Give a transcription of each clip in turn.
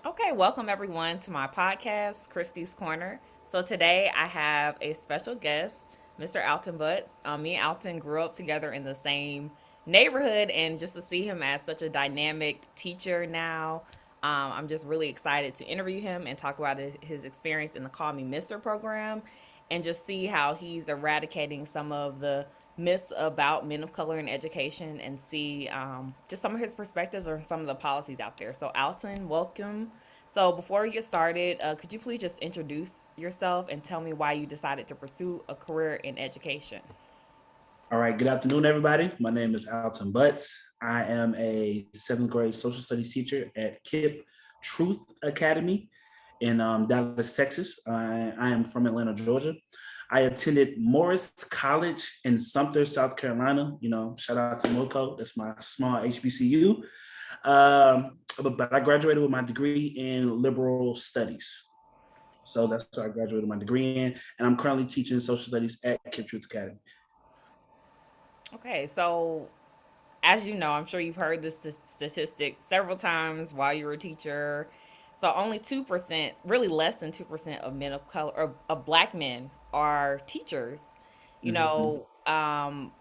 Okay, welcome everyone to my podcast, Christy's Corner. So today I have a special guest, Mr. Alton Butts. Me and Alton grew up together in the same neighborhood, and just to see him as such a dynamic teacher now, I'm just really excited to interview him and talk about his experience in the Call Me Mister program and just see how he's eradicating some of the myths about men of color in education and see just some of his perspectives or some of the policies out there. So, Alton, welcome. So, before we get started, could you please just introduce yourself and tell me why you decided to pursue a career in education? All right, good afternoon, everybody. My name is Alton Butts. I am a seventh grade social studies teacher at KIP Truth Academy in Dallas, Texas. I am from Atlanta, Georgia. I attended Morris College in Sumter, South Carolina. Shout out to MoCo. That's my small HBCU. But I graduated with my degree in liberal studies. So that's what I graduated my degree in. And I'm currently teaching social studies at KIP Truth Academy. Okay, so as you know, I'm sure you've heard this statistic several times while you were a teacher. So only 2%, really less than 2% of men of color or of black men are teachers. You Mhm. know,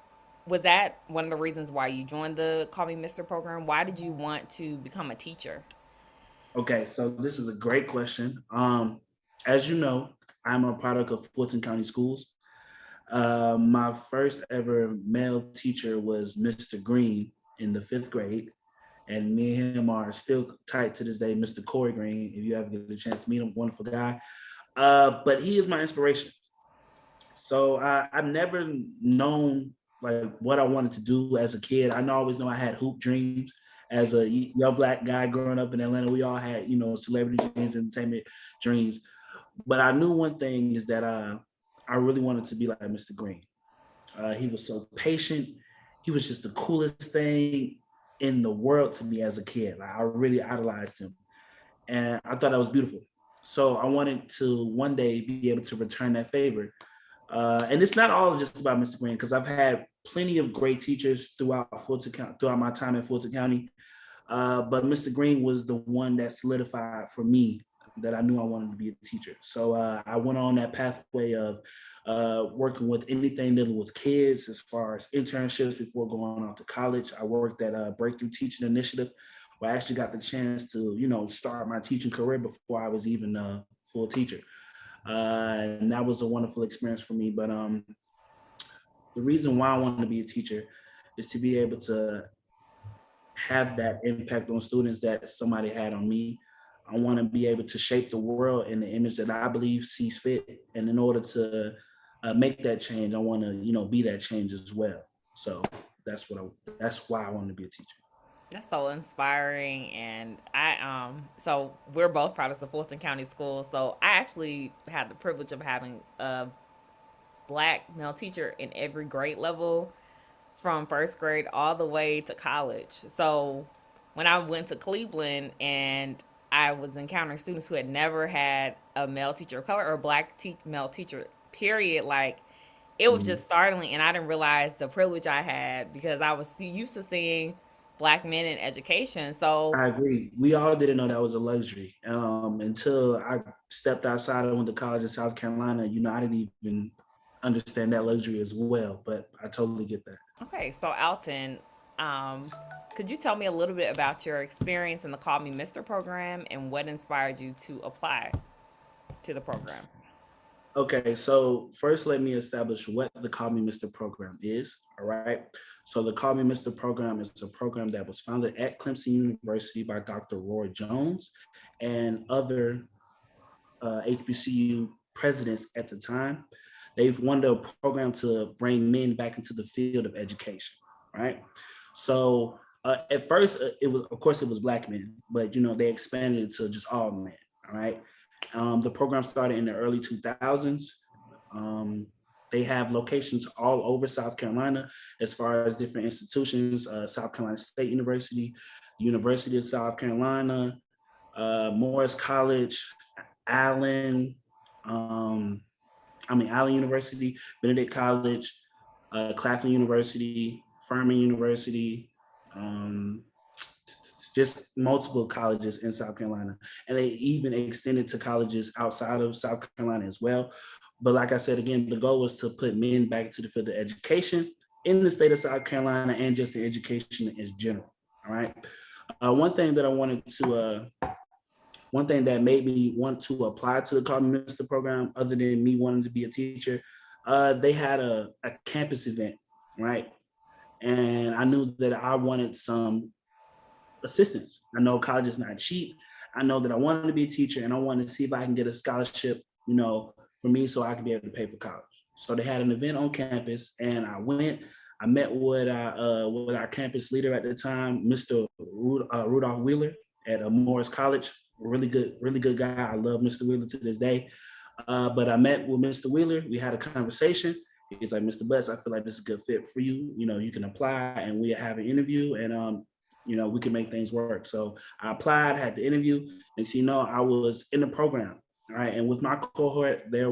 was that one of the reasons why you joined the Call Me Mister program? Why did you want to become a teacher? Okay, so this is a great question. As you know, I'm a product of Fulton County Schools. My first ever male teacher was Mr. Green in the fifth grade, and me and him are still tight to this day. Mr. Corey Green, if you ever get a chance to meet him, wonderful guy. But he is my inspiration. So I've never known like what I wanted to do as a kid. Always know I had hoop dreams. As a young black guy growing up in Atlanta, we all had celebrity dreams, entertainment dreams. But I knew one thing is that I really wanted to be like Mr. Green. He was so patient. He was just the coolest thing in the world to me as a kid. Like I really idolized him, and I thought that was beautiful. So I wanted to one day be able to return that favor. And it's not all just about Mr. Green because I've had plenty of great teachers throughout my time in Fulton County. But Mr. Green was the one that solidified for me that I knew I wanted to be a teacher. So I went on that pathway of working with anything dealing with kids as far as internships before going off to college. I worked at a Breakthrough Teaching Initiative where I actually got the chance to, start my teaching career before I was even a full teacher. And that was a wonderful experience for me. But the reason why I wanted to be a teacher is to be able to have that impact on students that somebody had on me. I want to be able to shape the world in the image that I believe sees fit. And in order to make that change, I want to, be that change as well. So that's why I wanted to be a teacher. That's so inspiring, and so we're both products of Fulton County Schools. So I actually had the privilege of having a black male teacher in every grade level from first grade all the way to college. So when I went to Cleveland and I was encountering students who had never had a male teacher of color or male teacher, period, like it was Mhm. just startling. And I didn't realize the privilege I had because I was used to seeing black men in education. So, I agree. We all didn't know that was a luxury until I stepped outside. I went to college in South Carolina. I didn't even understand that luxury as well. But I totally get that. okay, so Alton, um, could you tell me a little bit about your experience in the Call Me Mister program and what inspired you to apply to the program? Okay, so first let me establish what the Call Me Mr. program is. All right. So the Call Me Mr. program is a program that was founded at Clemson University by Dr. Roy Jones and other HBCU presidents at the time. They've wanted a program to bring men back into the field of education. Right. So at first, it was, of course, it was black men, but they expanded it to just all men. All right. The program started in the early 2000s. Um, they have locations all over South Carolina as far as different institutions, South Carolina State University, University of South Carolina, Morris College, Allen, um, Allen University, Benedict College, Claflin University, Furman University, um, just multiple colleges in South Carolina. And they even extended to colleges outside of South Carolina as well. But like I said, again, the goal was to put men back to the field of education in the state of South Carolina and just in education in general. All right. One thing that I wanted to one thing that made me want to apply to the Call Me Minister program, other than me wanting to be a teacher, they had a campus event, right? And I knew that I wanted some assistance. I know college is not cheap. I know that I wanted to be a teacher and I wanted to see if I can get a scholarship, for me so I could be able to pay for college. So they had an event on campus and I went. I met with our campus leader at the time, Mr. Rudolph Wheeler at Morris College. Really good guy. I love Mr. Wheeler to this day. But I met with Mr. Wheeler. We had a conversation. He's like, Mr. Butts, I feel like this is a good fit for you. You can apply and we have an interview and we can make things work. So I applied, had the interview. Next thing you know, I was in the program. All right. And with my cohort, they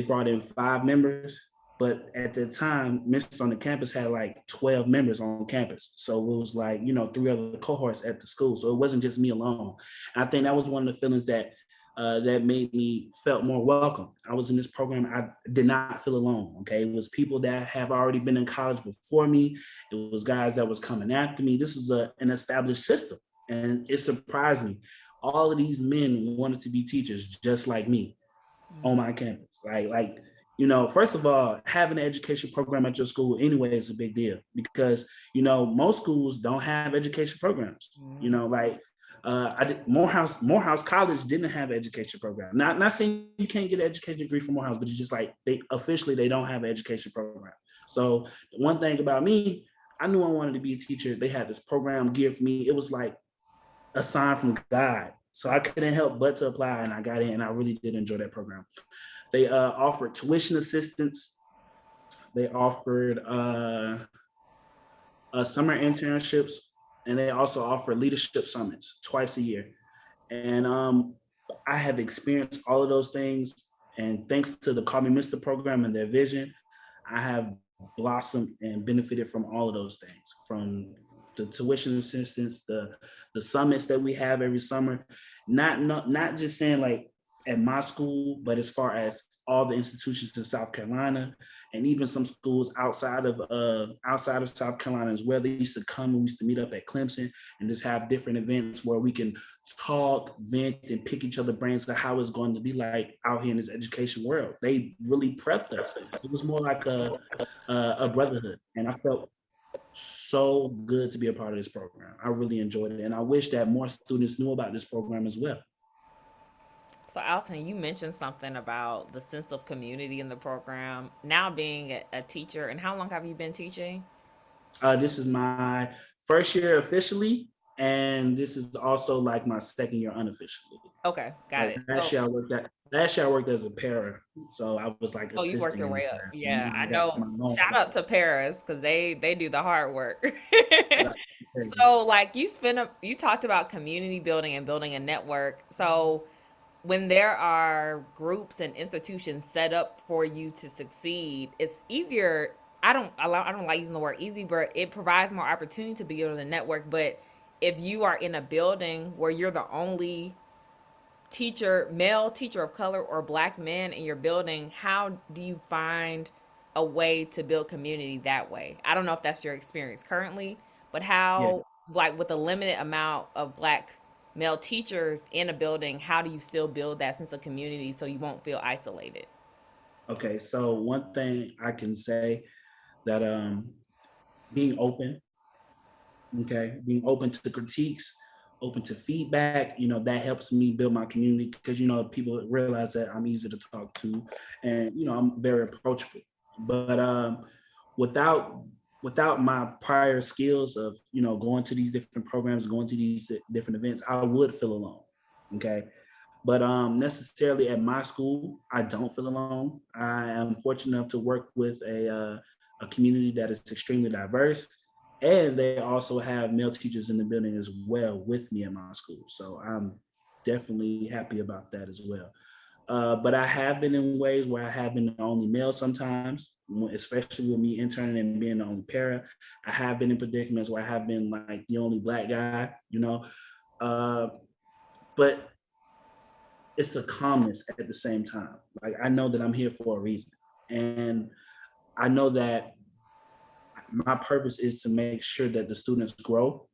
brought in 5 members. But at the time, Mist on the campus had like 12 members on campus. So it was like, 3 other cohorts at the school. So it wasn't just me alone. And I think that was one of the feelings that made me felt more welcome. I was in this program. I did not feel alone. Okay. It was people that have already been in college before me. It was guys that was coming after me. This is an established system. And it surprised me. All of these men wanted to be teachers just like me on my campus. First of all, having an education program at your school anyway is a big deal because, most schools don't have education programs. Morehouse College didn't have an education program. Not saying you can't get an education degree from Morehouse, but it's just like they don't have an education program. So one thing about me, I knew I wanted to be a teacher. They had this program geared for me. It was like a sign from God. So I couldn't help but to apply and I got in and I really did enjoy that program. They offered tuition assistance. They offered summer internships, and they also offer leadership summits twice a year. And I have experienced all of those things. And thanks to the Call Me Mister program and their vision, I have blossomed and benefited from all of those things, from the tuition assistance, the summits that we have every summer. Not just saying like at my school, but as far as all the institutions in South Carolina and even some schools outside of South Carolina as well. They used to come and we used to meet up at Clemson and just have different events where we can talk, vent, and pick each other brains of how it's going to be like out here in this education world. They really prepped us. It was more like a brotherhood. And I felt so good to be a part of this program. I really enjoyed it. And I wish that more students knew about this program as well. So, Alton, you mentioned something about the sense of community in the program. Now, being a teacher, and how long have you been teaching? This is my first year officially, and this is also like my second year unofficially. Okay, got it. Last year I worked as a para, so I was like Oh, you worked assisting your in way up. class. Yeah, I I got know. my own Shout class. out to Paris because they do the hard work. Shout out to So, Paris. like you talked about community building and building a network. So, when there are groups and institutions set up for you to succeed, it's easier. I don't like using the word easy, but it provides more opportunity to be able to network. But if you are in a building where you're the only teacher, male teacher of color or black man in your building, how do you find a way to build community that way? I don't know if that's your experience currently, but Yeah. how, like with a limited amount of black male teachers in a building, how do you still build that sense of community so you won't feel isolated? Okay. So one thing I can say that being open, okay, being open to critiques, open to feedback, that helps me build my community because people realize that I'm easy to talk to and I'm very approachable. But without without my prior skills of going to these different programs, going to these different events, I would feel alone. Okay. But necessarily at my school, I don't feel alone. I am fortunate enough to work with a community that is extremely diverse, and they also have male teachers in the building as well with me at my school. So I'm definitely happy about that as well. But I have been in ways where I have been the only male sometimes, especially with me interning and being the only para. I have been in predicaments where I have been like the only black guy, you know. Uh, but it's a calmness at the same time. Like I know that I'm here for a reason. And I know that my purpose is to make sure that the students grow.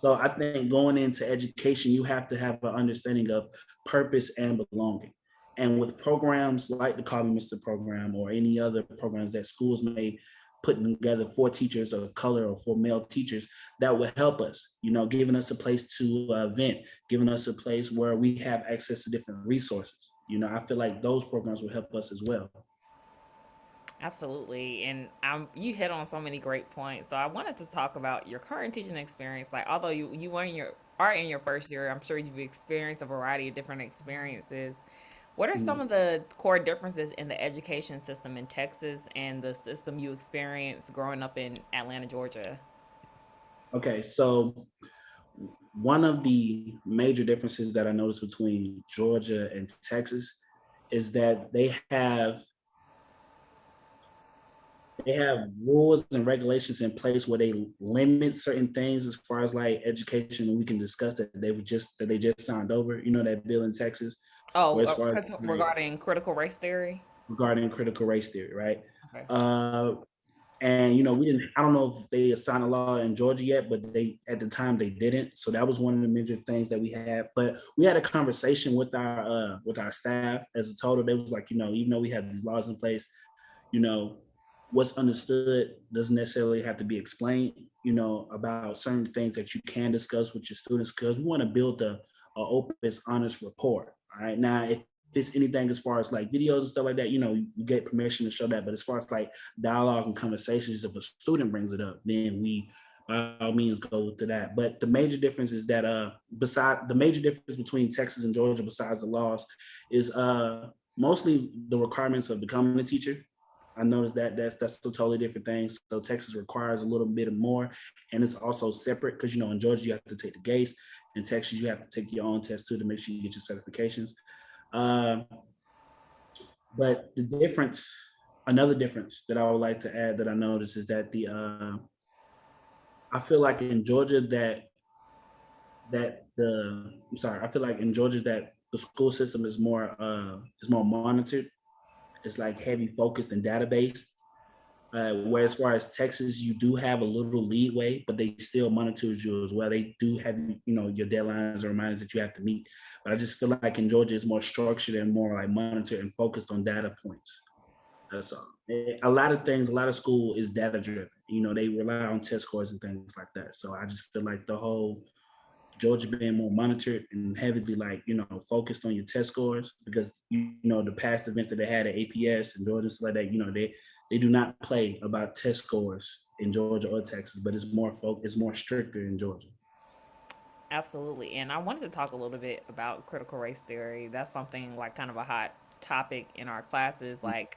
So I think going into education, you have to have an understanding of purpose and belonging. And with programs like the Call Me Mr. program or any other programs that schools may put together for teachers of color or for male teachers, that will help us, you know, giving us a place to vent, giving us a place where we have access to different resources. You know, I feel like those programs will help us as well. Absolutely. And you hit on so many great points. So I wanted to talk about your current teaching experience. Like, although you were in your are in your first year, I'm sure you've experienced a variety of different experiences. What are some Mm. of the core differences in the education system in Texas and the system you experienced growing up in Atlanta, Georgia? Okay, so one of the major differences that I noticed between Georgia and Texas is that they have rules and regulations in place where they limit certain things as far as like education, and we can discuss that they just signed over. You know that bill in Texas, Oh, where as far as like regarding critical race theory. regarding critical race theory, right? Okay. Uh, and you know, we didn't. I don't know if they signed a law in Georgia yet, but they at the time they didn't. So that was one of the major things that we had. But we had a conversation with our staff as a total. They was like, you know, even though we have these laws in place, you know, what's understood doesn't necessarily have to be explained. You know, about certain things that you can discuss with your students because we want to build a open, honest rapport. All right. Now, if it's anything as far as like videos and stuff like that, you know, you get permission to show that. But as far as like dialogue and conversations, if a student brings it up, then we by all means go to that. But the major difference is that beside the major difference between Texas and Georgia, besides the laws, is mostly the requirements of becoming a teacher. I noticed that that's a totally different thing. So Texas requires a little bit more, and it's also separate because you know in Georgia you have to take the GACE, in Texas you have to take your own test too to make sure you get your certifications. Uh, but the difference, another difference that I would like to add that I noticed is that the I feel like in Georgia that the I'm sorry, I feel like in Georgia that the school system is more monitored. It's like heavy focused and data based. Where as far as Texas, you do have a little leeway, but they still monitor you as well. They do have you know your deadlines or reminders that you have to meet. But I just feel like in Georgia, it's more structured and more like monitored and focused on data points. That's all. A lot of things, a lot of school is data driven. You know, they rely on test scores and things like that. So I just feel like the whole Georgia being more monitored and heavily like, you know, focused on your test scores because you know the past events that they had at APS and Georgia stuff like that, you know, they do not play about test scores in Georgia or Texas, but it's more stricter in Georgia. Absolutely. And I wanted to talk a little bit about critical race theory. That's something like kind of a hot topic in our classes, like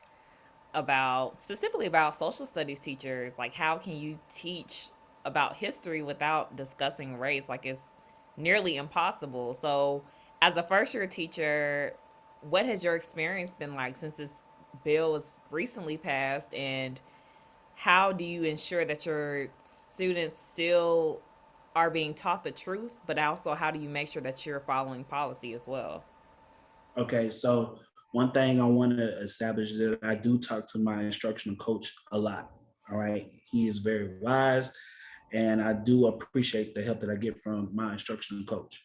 about specifically about social studies teachers. Like, how can you teach about history without discussing race? Like, it's nearly impossible. So, as a first year teacher, what has your experience been like since this bill was recently passed? And how do you ensure that your students still are being taught the truth, but also how do you make sure that you're following policy as well? Okay, so one thing I want to establish is that I do talk to my instructional coach a lot. All right. He is very wise and I do appreciate the help that I get from my instructional coach.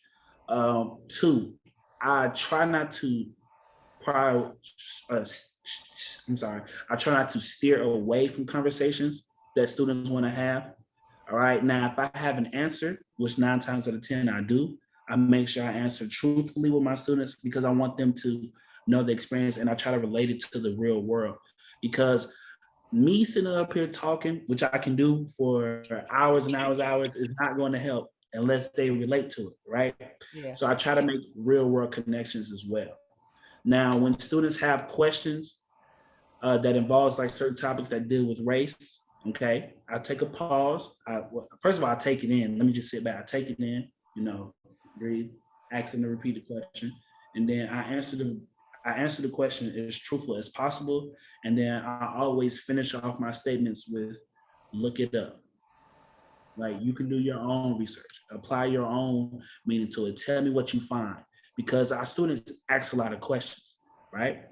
Two, I try not to prior, uh, I'm sorry, I try not to steer away from conversations that students want to have. All right. Now, if I have an answer, which 9 times out of 10 I do, I make sure I answer truthfully with my students because I want them to know the experience and I try to relate it to the real world. Because me sitting up here talking, which I can do for hours and hours, is not going to help unless they relate to it, right? Yeah. So I try to make real world connections as well. Now, when students have questions that involves like certain topics that deal with race, okay, I take a pause. First of all, I take it in. Let me just sit back. I take it in, you know, breathe, ask them to repeat the question, and then I answer them I answer the question as truthful as possible, and then I always finish off my statements with "look it up." Like you can do your own research, apply your own meaning to it. Tell me what you find, because our students ask a lot of questions, right?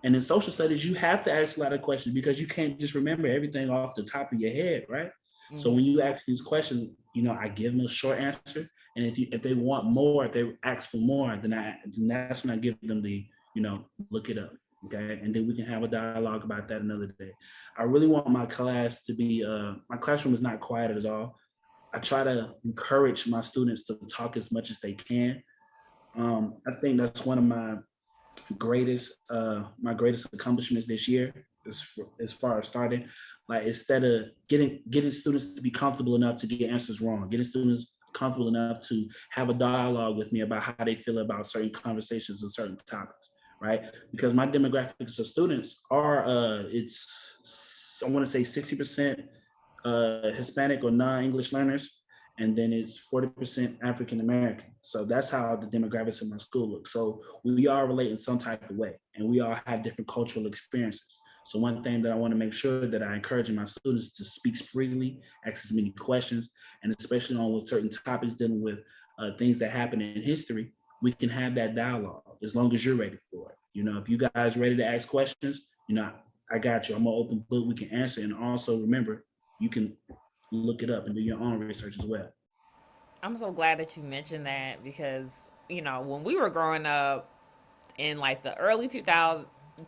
And in social studies, you have to ask a lot of questions because you can't just remember everything off the top of your head, right? So when Hmm. you ask these questions, I give them a short answer, and if they want more, if they ask for more, then that's when I give them the look it up, okay, and then we can have a dialogue about that another day. I really want my class to be my classroom is not quiet at all. I try to encourage my students to talk as much as they can. I think that's one of my greatest accomplishments this year, as far as starting. Like instead of getting students to be comfortable enough to get answers wrong, getting students comfortable enough to have a dialogue with me about how they feel about certain conversations and certain topics, right? Because my demographics of students are I want to say 60% Hispanic or non-English learners, and then it's 40% African American. So that's how the demographics of my school look. So we all relate in some type of way, and we all have different cultural experiences. So one thing that I want to make sure that I encourage my students to speak freely, ask as many questions, and especially on with certain topics dealing with things that happen in history, we can have that dialogue as long as you're ready for it. If you guys ready to ask questions, I got you. I'm an open book. We can answer, and also remember, you can look it up and do your own research as well. I'm so glad that you mentioned that because, when we were growing up in like the early 2000s,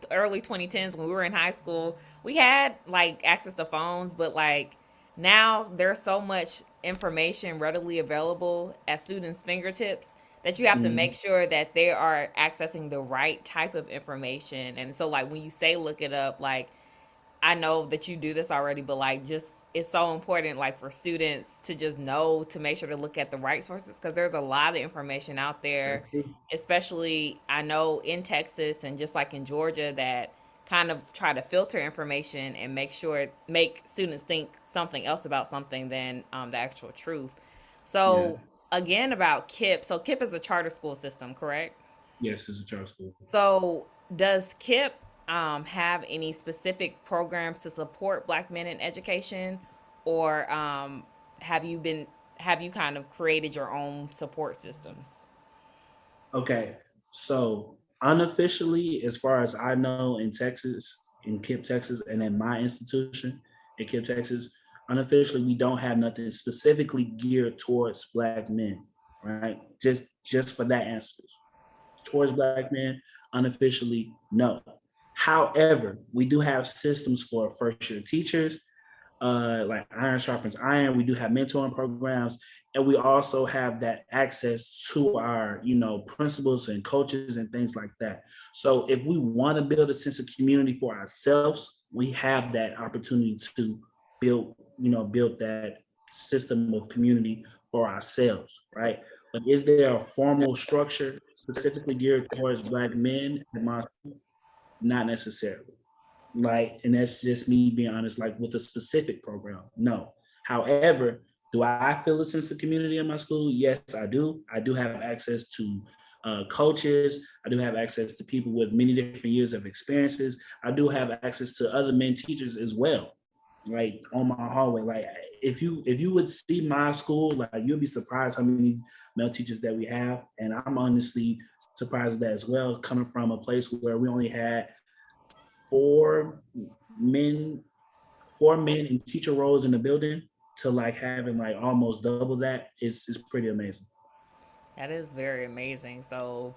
early 2010s, when we were in high school, we had like access to phones, but like now there's so much information readily available at students' fingertips that you have to make Mhm. sure that they are accessing the right type of information. And so, like, when you say look it up, like, I know that you do this already, but like just it's so important like for students to just know to make sure to look at the right sources because there's a lot of information out there, That's true. especially I know in Texas and just like in Georgia that kind of try to filter information and make students think something else about something than the actual truth. Yeah. So again about KIPP. So KIPP is a charter school system, correct? Yes, it's a charter school. So, does KIPP have any specific programs to support Black men in education, or have you been have you kind of created your own support systems? Okay. So unofficially, as far as I know, in Texas, in KIPP, Texas, and in my institution in KIPP, Texas, unofficially, we don't have nothing specifically geared towards Black men, right? Just for that answer. Towards Black men, unofficially, no. However, we do have systems for first year teachers, like iron sharpens iron. We do have mentoring programs, and we also have that access to our, principals and coaches and things like that. So if we want to build a sense of community for ourselves, we have that opportunity to build that system of community for ourselves, right? But is there a formal structure specifically geared towards Black men at my school? Not necessarily. Like, and that's just me being honest, like with a specific program. No. However, do I feel a sense of community in my school? Yes, I do. I do have access to coaches. I do have access to people with many different years of experiences. I do have access to other men teachers as well, like on my hallway. Like if you would see my school, like you'll be surprised how many male teachers that we have. And I'm honestly surprised at that as well, coming from a place where we only had four men, four men in teacher roles in the building to like having like almost double that is pretty amazing. That is very amazing. So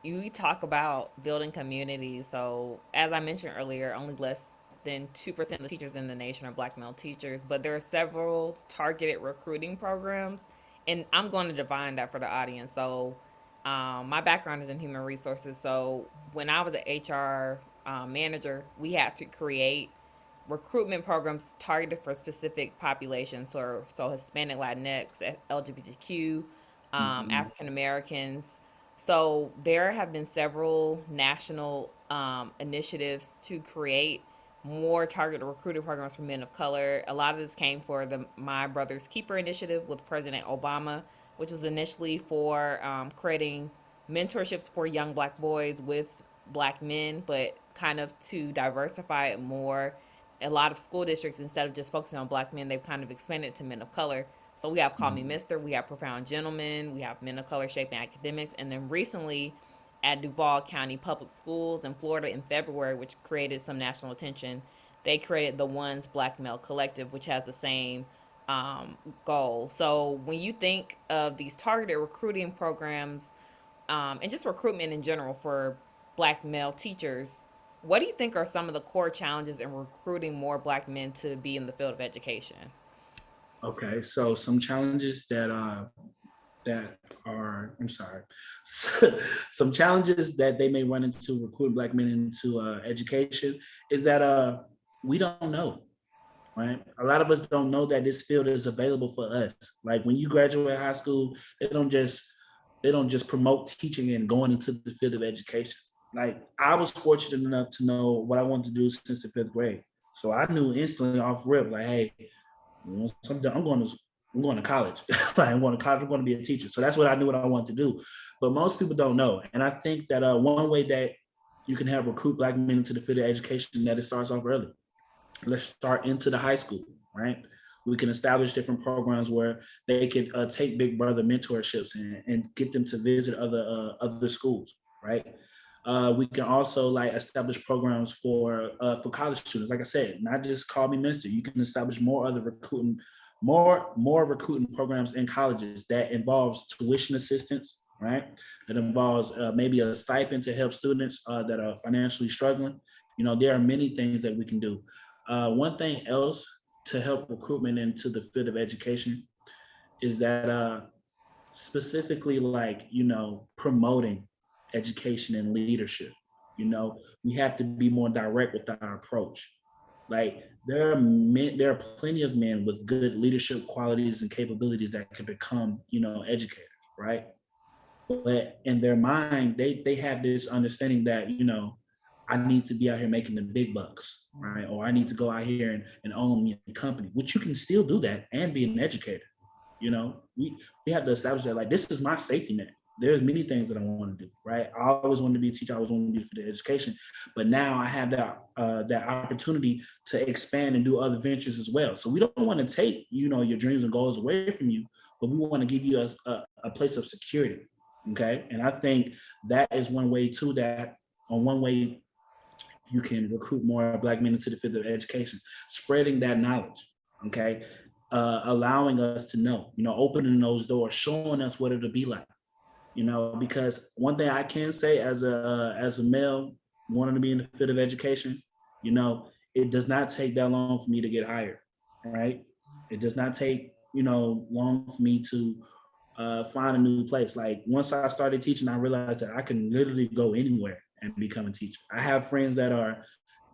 you talk about building community. So as I mentioned earlier, only less than 2% of the teachers in the nation are Black male teachers, but there are several targeted recruiting programs, and I'm going to define that for the audience. So my background is in human resources. So when I was an HR manager, we had to create recruitment programs targeted for specific populations, so Hispanic, Latinx, LGBTQ, Mhm. African Americans. So there have been several national initiatives to create more targeted recruiting programs for men of color. A lot of this came for the My Brother's Keeper initiative with President Obama, which was initially for creating mentorships for young Black boys with Black men, but kind of to diversify it more. A lot of school districts, instead of just focusing on Black men, they've kind of expanded to men of color. So we have Call Me Mhm. Mister, we have Profound Gentlemen, we have Men of Color Shaping Academics, and then recently at Duval County Public Schools in Florida in February, which created some national attention, they created the One's Black Male Collective, which has the same goal. So when you think of these targeted recruiting programs, and just recruitment in general for Black male teachers, what do you think are some of the core challenges in recruiting more Black men to be in the field of education? Okay, so some challenges that are, I'm sorry, some challenges that they may run into recruiting Black men into education is that we don't know, right? A lot of us don't know that this field is available for us. Like when you graduate high school, they don't just promote teaching and going into the field of education. Like I was fortunate enough to know what I wanted to do since the fifth grade. So I knew instantly off rip, like, hey, once I'm done, I'm going to college. Like, I'm going to college. I'm going to be a teacher. So that's what I knew what I wanted to do. But most people don't know, and I think that one way that you can help recruit Black men into the field of education that it starts off early. Let's start into the high school, right? We can establish different programs where they can take Big Brother mentorships and get them to visit other schools, right? We can also like establish programs for college students. Like I said, not just Call Me Mister. You can establish more other recruiting, more recruiting programs in colleges that involves tuition assistance, right? That involves maybe a stipend to help students that are financially struggling. You know, there are many things that we can do. One thing else to help recruitment into the field of education is that specifically like, you know, promoting education and leadership. You know, we have to be more direct with our approach. Like there are plenty of men with good leadership qualities and capabilities that could become, you know, educators, right? But in their mind, they have this understanding that, you know, I need to be out here making the big bucks, right? Or I need to go out here and own a company, which you can still do that and be an educator. You know, we have to establish that like this is my safety net. There's many things that I want to do, right? I always wanted to be a teacher. I always wanted to be for the education, but now I have that opportunity to expand and do other ventures as well. So we don't want to take, you know, your dreams and goals away from you, but we want to give you a place of security. Okay, and I think that is one way too, that on one way you can recruit more Black men into the field of education, spreading that knowledge. Okay, allowing us to know, you know, opening those doors, showing us what it'll be like. You know, because one thing I can say as a male wanting to be in the field of education, you know, it does not take that long for me to get hired, right? It does not take, you know, long for me to find a new place. Like once I started teaching, I realized that I can literally go anywhere and become a teacher. I have friends that are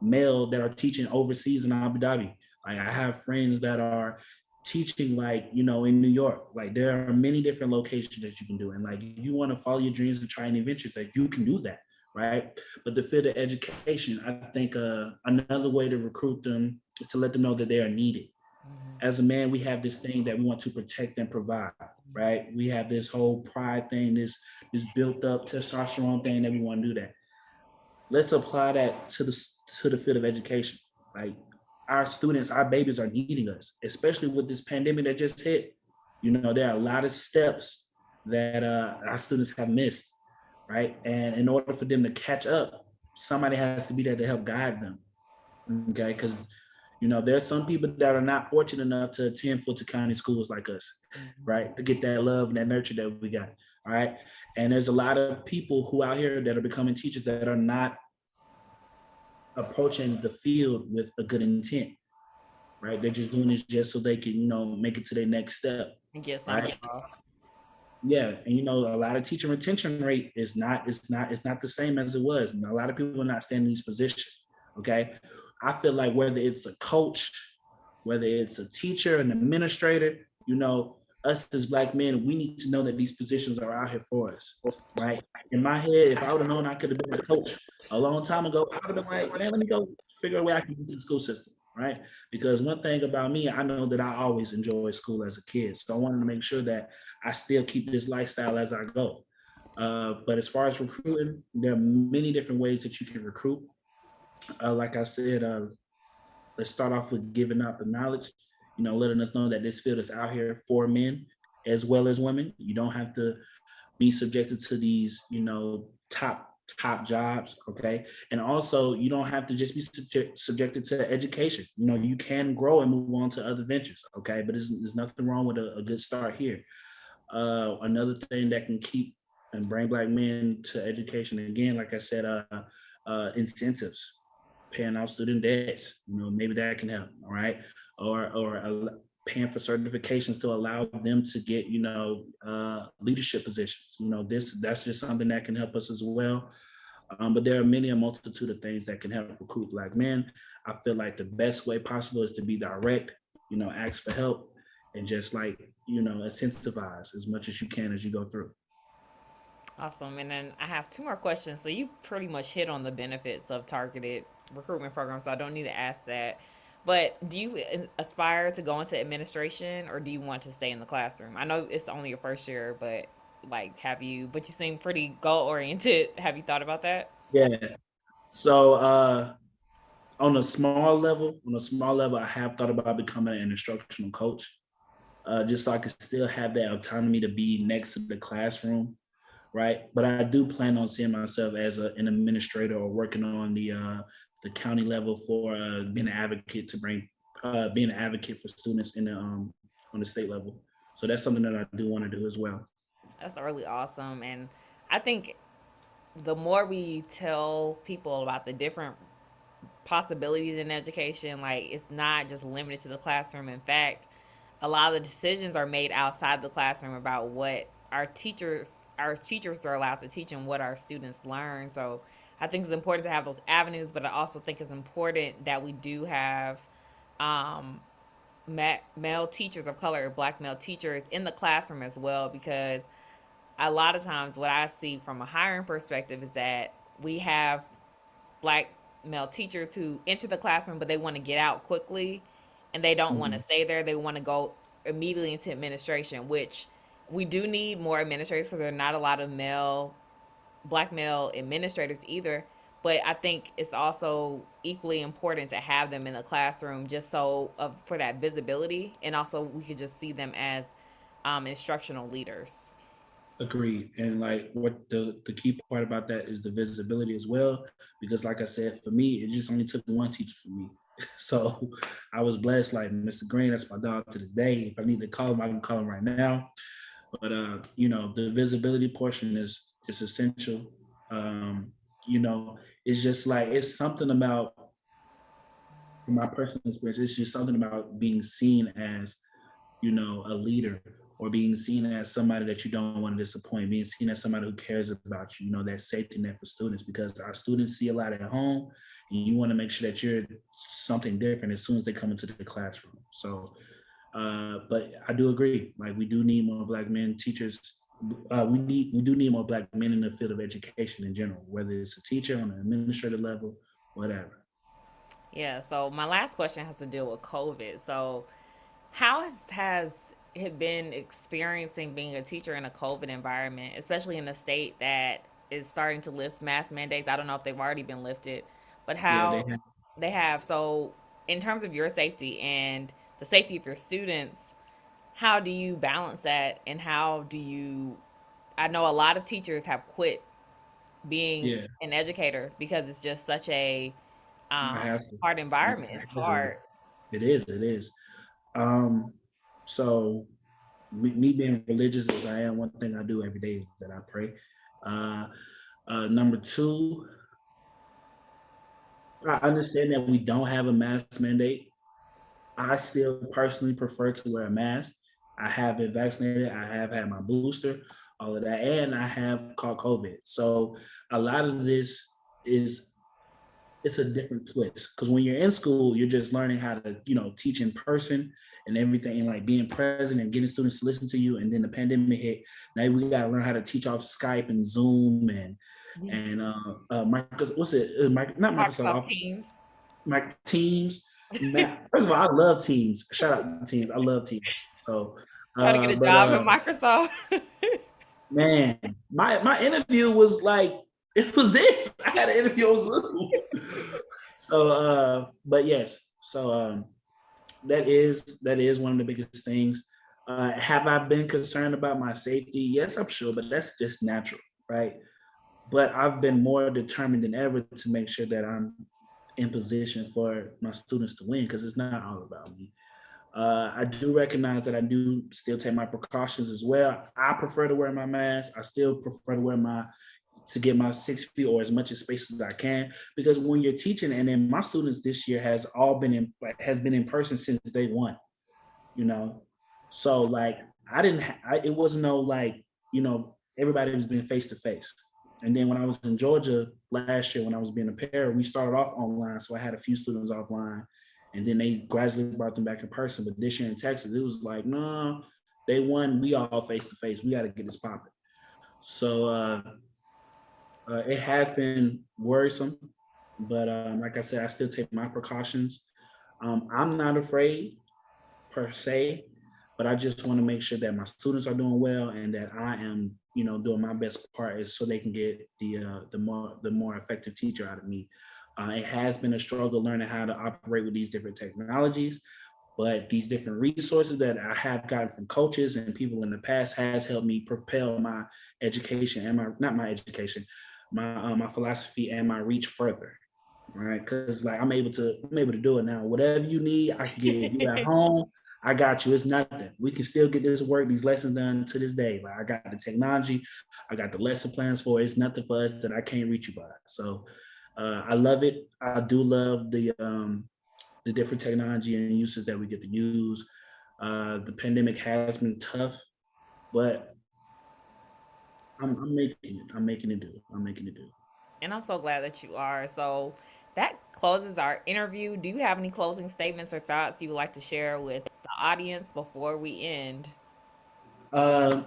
male that are teaching overseas in Abu Dhabi. Like I have friends that are teaching like, you know, in New York. Like there are many different locations that you can do. And like if you want to follow your dreams and try any ventures, that you can do that. Right. But the field of education, I think another way to recruit them is to let them know that they are needed. As a man, we have this thing that we want to protect and provide, right? We have this whole pride thing, this built up testosterone thing that we want to do that. Let's apply that to the field of education. Like our students, our babies are needing us, especially with this pandemic that just hit. You know, there are a lot of steps that our students have missed, right? And in order for them to catch up, somebody has to be there to help guide them. Okay, because you know there's some people that are not fortunate enough to attend Fulton County schools like us, right? To get that love and that nurture that we got. All right. And there's a lot of people who out here that are becoming teachers that are not approaching the field with a good intent, right? They're just doing this just so they can, you know, make it to their next step, And get something right? off. Yeah, and you know, a lot of teacher retention rate is not the same as it was, and a lot of people are not staying in these positions. Okay, I feel like whether it's a coach, whether it's a teacher, an administrator, you know, us as Black men, we need to know that these positions are out here for us, right? In my head, if I would have known I could have been a coach a long time ago, I would have been like, man, let me go figure a way I can get into the school system, right? Because one thing about me, I know that I always enjoyed school as a kid, so I wanted to make sure that I still keep this lifestyle as I go. But as far as recruiting, there are many different ways that you can recruit. Like I said, let's start off with giving out the knowledge, letting us know that this field is out here for men as well as women. You don't have to be subjected to these, top jobs, okay? And also, you don't have to just be subjected to education. You can grow and move on to other ventures, okay? But there's nothing wrong with a good start here. Another thing that can keep and bring Black men to education, again, like I said, incentives, paying off student debts. Maybe that can help. All right, or paying for certifications to allow them to get leadership positions. That's just something that can help us as well. But there are many a multitude of things that can help recruit Black men. I feel like the best way possible is to be direct. Ask for help and just like incentivize as much as you can as you go through. Awesome. And then I have two more questions. So you pretty much hit on the benefits of targeted recruitment programs, so I don't need to ask that. But do you aspire to go into administration, or do you want to stay in the classroom? I know it's only your first year, but like, but you seem pretty goal oriented. Have you thought about that? Yeah. So on a small level, I have thought about becoming an instructional coach, just so I can still have that autonomy to be next to the classroom, right? But I do plan on seeing myself as an administrator or working on the county level for being an advocate for students on the state level. So that's something that I do want to do as well. That's really awesome. And I think the more we tell people about the different possibilities in education, like it's not just limited to the classroom. In fact, a lot of the decisions are made outside the classroom about what our teachers are allowed to teach and what our students learn. So I think it's important to have those avenues, but I also think it's important that we do have um, male teachers of color, black male teachers in the classroom as well, because a lot of times what I see from a hiring perspective is that we have black male teachers who enter the classroom, but they want to get out quickly and they don't want to Mhm. stay there. They want to go immediately into administration, which we do need more administrators because there are not a lot of black male administrators either. But I think it's also equally important to have them in the classroom just for that visibility, and also we could just see them as instructional leaders. Agreed. And like what the key part about that is the visibility as well. Because like I said, for me, it just only took one teacher for me. So I was blessed, like Mr. Green, that's my dog to this day. If I need to call him, I can call him right now. But the visibility portion is essential. Um, it's just like it's something about, from my personal experience, it's just something about being seen as a leader, or being seen as somebody that you don't want to disappoint, being seen as somebody who cares about you, that safety net for students, because our students see a lot at home and you want to make sure that you're something different as soon as they come into the classroom. So, but I do agree, like we do need more Black men teachers. We do need more Black men in the field of education in general, whether it's a teacher on an administrative level, whatever. Yeah. So my last question has to deal with COVID. So how has it been experiencing being a teacher in a COVID environment, especially in a state that is starting to lift mask mandates? I don't know if they've already been lifted, but Yeah, they how have. they have. So, in terms of your safety and the safety of your students, how do you balance that? And how do you? I know a lot of teachers have quit being Yeah, an educator because it's just such a I have to. hard environment. It's hard. It is. It is. Um, so me being religious as I am, one thing I do every day is that I pray. Uh, Number two, I understand that we don't have a mask mandate. I still personally prefer to wear a mask. I have been vaccinated. I have had my booster, all of that, and I have caught COVID. So a lot of this is it's a different twist, because when you're in school you're just learning how to teach in person and everything, and like being present and getting students to listen to you. And then the pandemic hit. Now we got to learn how to teach off Skype and Zoom and what's it, not Microsoft Microsoft Office, Teams. Teams. First of all, I love Teams. Shout out to Teams. I love Teams. So Try to get a but job at Microsoft. Man, my interview was like it was this. I had an interview on Zoom. So but yes, so that is one of the biggest things. Have I been concerned about my safety? Yes, I'm sure, but that's just natural, right? But I've been more determined than ever to make sure that I'm in position for my students to win because it's not all about me. I do recognize that I do still take my precautions as well. I prefer to wear my mask. I still prefer to wear my to get my 6 feet or as much as space as I can because when you're teaching, and then my students this year has all been in like has been in person since day one, you know. So like I didn't, it wasn't no like everybody was being face to face. And then when I was in Georgia last year, when I was being a pair, we started off online, so I had a few students offline, and then they gradually brought them back in person. But this year in Texas, it was like, no, they won. We all face to face. We got to get this popping. So it has been worrisome, but like I said, I still take my precautions. I'm not afraid per se, but I just want to make sure that my students are doing well and that I am, doing my best part is so they can get the more effective teacher out of me. It has been a struggle learning how to operate with these different technologies, but these different resources that I have gotten from coaches and people in the past has helped me propel my education and my not my education, my philosophy and my reach further. Right, because like I'm able to do it now. Whatever you need, I can give you at home. I got you. It's nothing. We can still get this work, these lessons done to this day. Like I got the technology, I got the lesson plans for it. It's nothing for us that I can't reach you by. So I love it. I do love the different technology and uses that we get to use. The pandemic has been tough, but I'm making it. I'm making it do. I'm making it do. And I'm so glad that you are. So that closes our interview. Do you have any closing statements or thoughts you would like to share with the audience before we end? Uh,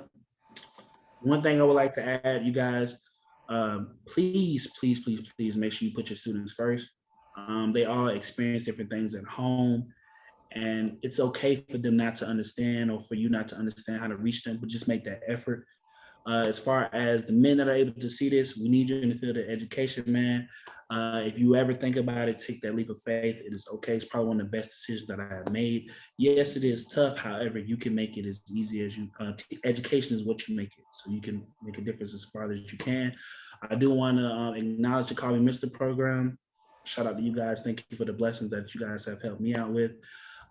One thing I would like to add, you guys, please, please, please, please make sure you put your students first. They all experience different things at home, and it's okay for them not to understand or for you not to understand how to reach them, but just make that effort. As far as the men that are able to see this, we need you in the field of education, man. If you ever think about it, take that leap of faith. It is okay. It's probably one of the best decisions that I have made. Yes, it is tough. However, you can make it as easy as you. Education is what you make it, so you can make a difference as far as you can. I do want to acknowledge the Call Me Mister program. Shout out to you guys. Thank you for the blessings that you guys have helped me out with.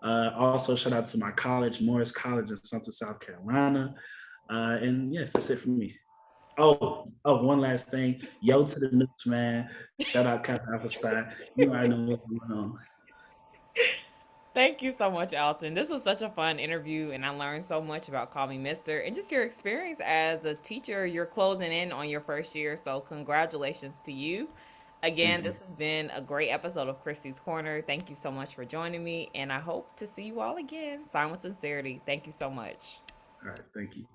Also, shout out to my college, Morris College in Sumter, South Carolina. And yes, that's it for me. One last thing. Yo to the Nukes, man. Shout out Captain Applestein. You already know what's going on. Thank you so much, Alton. This was such a fun interview, and I learned so much about Call Me Mister and just your experience as a teacher. You're closing in on your first year, so congratulations to you. Again, Thank you. this has been a great episode of Christy's Corner. Thank you so much for joining me, and I hope to see you all again. Sign with sincerity. Thank you so much. All right, thank you.